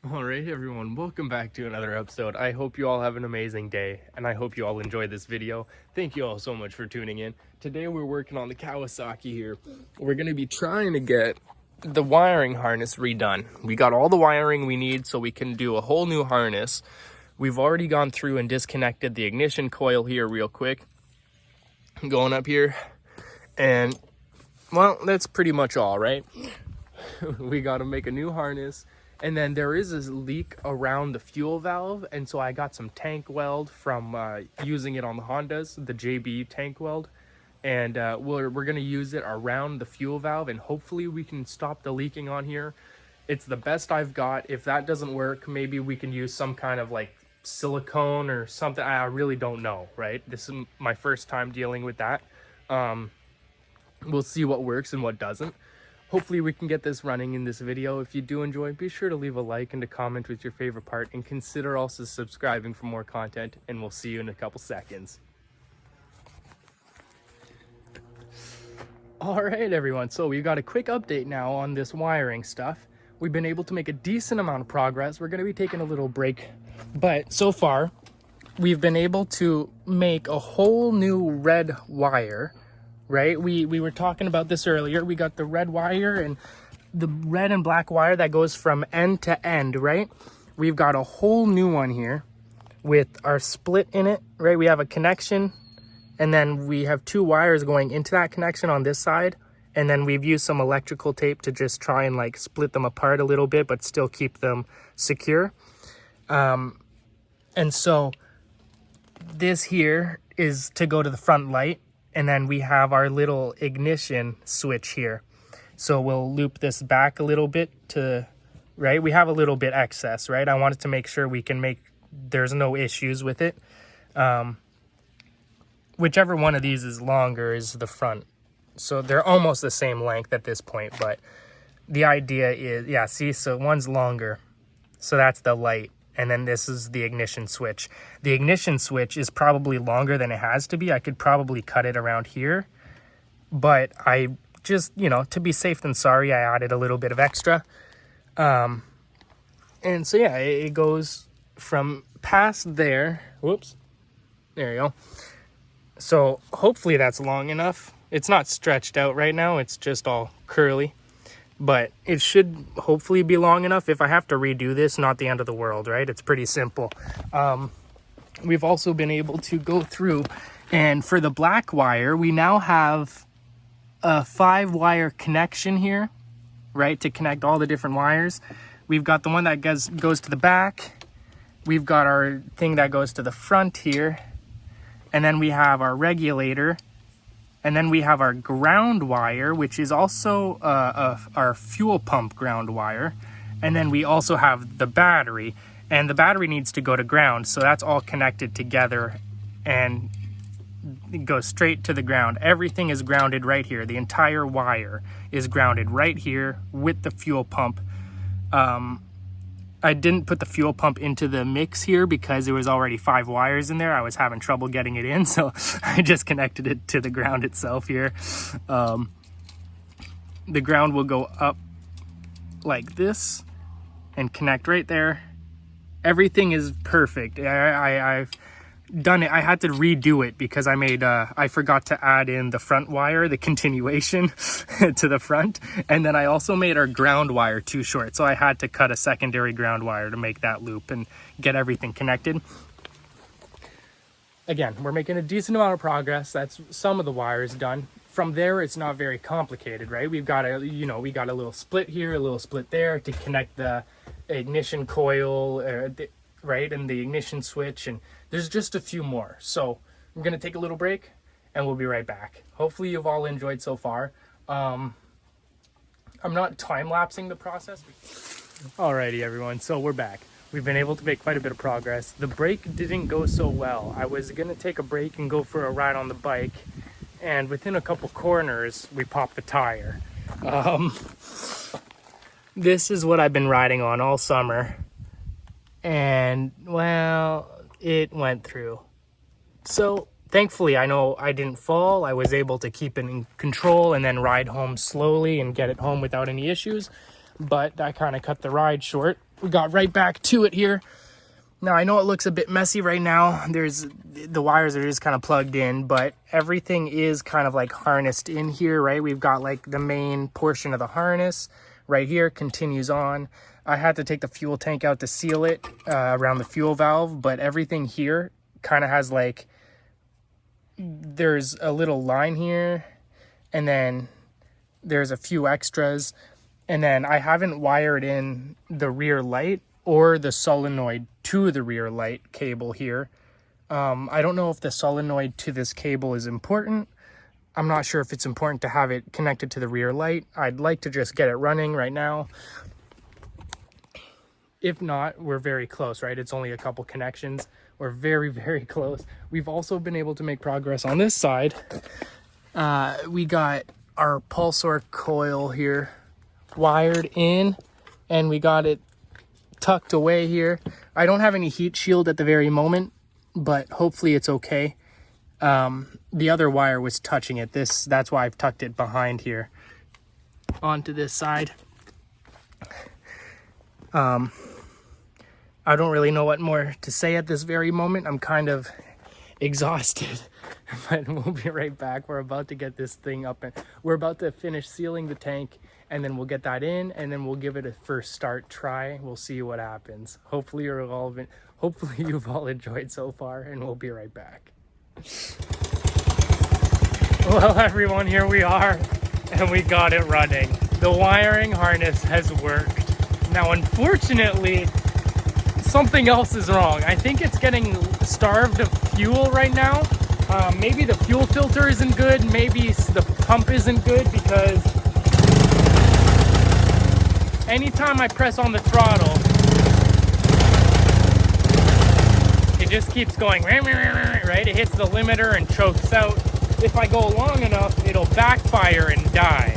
Alright everyone, welcome back to another episode. I hope you all have an amazing day, and I hope you all enjoyed this video. Thank you all so much for tuning in. Today we're working on the Kawasaki here. We're going to be trying to get the wiring harness redone. We got all the wiring we need so we can do a whole new harness. We've already gone through and disconnected the ignition coil here real quick. Going up here, and well, that's pretty much all, right? We got to make a new harness. And then there is a leak around the fuel valve, and so I got some tank weld from using it on the Hondas, the JB tank weld, and we're gonna use it around the fuel valve, and hopefully we can stop the leaking on here. It's the best I've got. If that doesn't work, maybe we can use some kind of like silicone or something. I really don't know, right? This is my first time dealing with that. We'll see what works and what doesn't. Hopefully we can get this running in this video. If you do enjoy, be sure to leave a like and a comment with your favorite part, and consider also subscribing for more content, and we'll see you in a couple seconds. All right, everyone. So we got a quick update now on this wiring stuff. We've been able to make a decent amount of progress. We're going to be taking a little break, but so far we've been able to make a whole new red wire. Right, we were talking about this earlier. We got the red wire and the red and black wire that goes from end to end, right? We've got a whole new one here with our split in it, right? We have a connection, and then we have two wires going into that connection on this side, and then we've used some electrical tape to just try and like split them apart a little bit but still keep them secure. And so this here is to go to the front light. And then we have our little ignition switch here. So we'll loop this back a little bit to, right? We have a little bit excess, right? I wanted to make sure we can there's no issues with it. Whichever one of these is longer is the front. So they're almost the same length at this point, but the idea is, yeah, see, so one's longer. So that's the light. And then this is the ignition switch. The ignition switch is probably longer than it has to be. I could probably cut it around here. But I just, to be safe than sorry, I added a little bit of extra. And so, yeah, it goes from past there. Whoops. There you go. So hopefully that's long enough. It's not stretched out right now. It's just all curly. But it should hopefully be long enough. If I have to redo this, not the end of the world, right? It's pretty simple. We've also been able to go through, and for the black wire, we now have a 5-wire connection here, right? To connect all the different wires. We've got the one that goes to the back. We've got our thing that goes to the front here. And then we have our regulator. And then we have our ground wire, which is also our fuel pump ground wire. And then we also have the battery. And the battery needs to go to ground. So that's all connected together and it goes straight to the ground. Everything is grounded right here. The entire wire is grounded right here with the fuel pump. I didn't put the fuel pump into the mix here because there was already 5 wires in there. I was having trouble getting it in, so I just connected it to the ground itself here. The ground will go up like this and connect right there. Everything is perfect. I've done it. I had to redo it because I forgot to add in the front wire, the continuation to the front. And then I also made our ground wire too short. So I had to cut a secondary ground wire to make that loop and get everything connected. Again, we're making a decent amount of progress. That's some of the wires done. From there, it's not very complicated, right? We've got we got a little split here, a little split there to connect the ignition coil, right, and the ignition switch, and there's just a few more. So we're gonna take a little break and we'll be right back. Hopefully you've all enjoyed so far. I'm not time-lapsing the process. Alrighty everyone, so we're back. We've been able to make quite a bit of progress. The break didn't go so well. I was gonna take a break and go for a ride on the bike, and within a couple corners we popped the tire. This is what I've been riding on all summer. And, well, it went through. So, thankfully, I know I didn't fall. I was able to keep it in control and then ride home slowly and get it home without any issues. But I kind of cut the ride short. we got right back to it here. Now, I know it looks a bit messy right now. The wires are just kind of plugged in, but everything is kind of like harnessed in here, right? We've got like the main portion of the harness right here continues on. I had to take the fuel tank out to seal it around the fuel valve, but everything here kind of has like, there's a little line here, and then there's a few extras, and then I haven't wired in the rear light or the solenoid to the rear light cable here. I don't know if the solenoid to this cable is important. I'm not sure if it's important to have it connected to the rear light. I'd like to just get it running right now. If not, we're very close, right? It's only a couple connections. We're very, very close. We've also been able to make progress on this side. We got our pulsar coil here wired in, and we got it tucked away here. I don't have any heat shield at the very moment, but hopefully it's okay. The other wire was touching it. That's why I've tucked it behind here onto this side. I don't really know what more to say at this very moment. I'm kind of exhausted, but we'll be right back. We're about to get this thing up, and we're about to finish sealing the tank, and then we'll get that in, and then we'll give it a first start try. We'll see what happens. Hopefully you've all enjoyed so far, and we'll be right back. Well, everyone, here we are, and we got it running. The wiring harness has worked. Now, unfortunately, something else is wrong. I think it's getting starved of fuel right now. Maybe the fuel filter isn't good. Maybe the pump isn't good, because anytime I press on the throttle, it just keeps going, right? It hits the limiter and chokes out. If I go long enough, it'll backfire and die.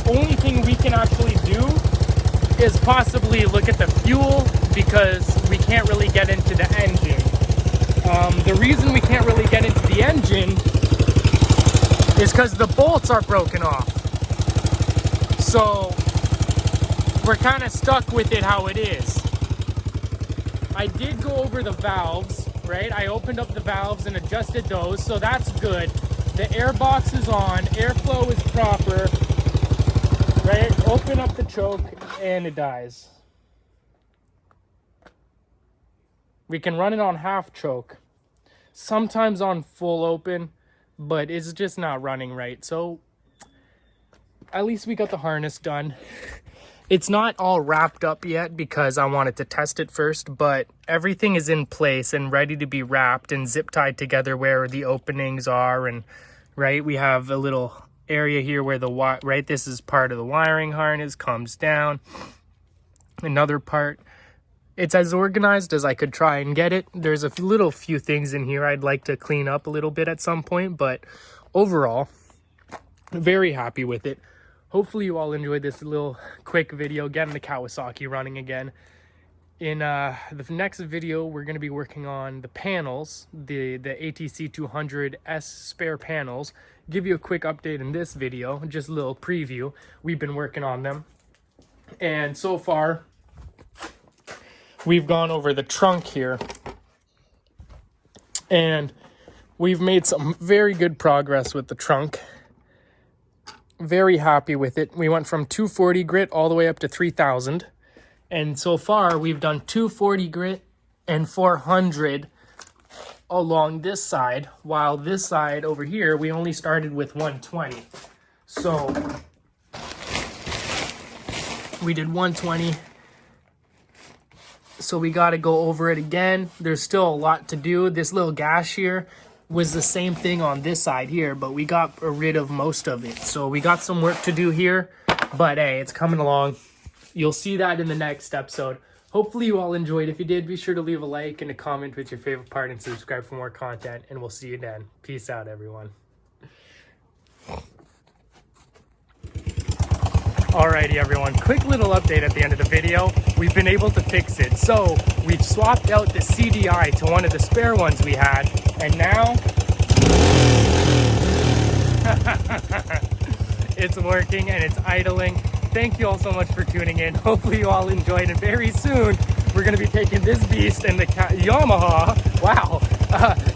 Only thing we can actually do is possibly look at the fuel, because we can't really get into the engine. The reason we can't really get into the engine is because the bolts are broken off. So we're kind of stuck with it how it is. I did go over the valves, right? I opened up the valves and adjusted those, so that's good. The air box is on, airflow is proper, right? Open up the choke and it dies. We can run it on half choke, sometimes on full open, but it's just not running right. So at least we got the harness done. It's not all wrapped up yet because I wanted to test it first, but everything is in place and ready to be wrapped and zip tied together where the openings are. And right, we have a little area here where right, this is part of the wiring harness, comes down. Another part. It's as organized as I could try and get it. There's a few things in here I'd like to clean up a little bit at some point, but overall, very happy with it. Hopefully you all enjoyed this little quick video, getting the Kawasaki running again. In the next video, we're going to be working on the panels, the ATC 200S spare panels. Give you a quick update in this video, just a little preview. We've been working on them. And so far, we've gone over the trunk here. And we've made some very good progress with the trunk. Very happy with it. We went from 240 grit all the way up to 3000. And so far, we've done 240 grit and 400 along this side, while this side over here, we only started with 120. So we did 120. So we got to go over it again. There's still a lot to do. This little gash here was the same thing on this side here, but we got rid of most of it. So we got some work to do here, but hey, it's coming along. You'll see that in the next episode. Hopefully you all enjoyed. If you did, be sure to leave a like and a comment with your favorite part and subscribe for more content, and we'll see you then. Peace out, everyone. Alrighty, everyone. Quick little update at the end of the video. We've been able to fix it. So we've swapped out the CDI to one of the spare ones we had, and now it's working and it's idling. thank you all so much for tuning in. Hopefully you all enjoyed, and very soon we're going to be taking this beast and the Yamaha, wow,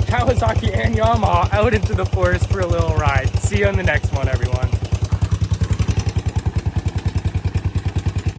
Kawasaki and Yamaha out into the forest for a little ride. See you on the next one, everyone.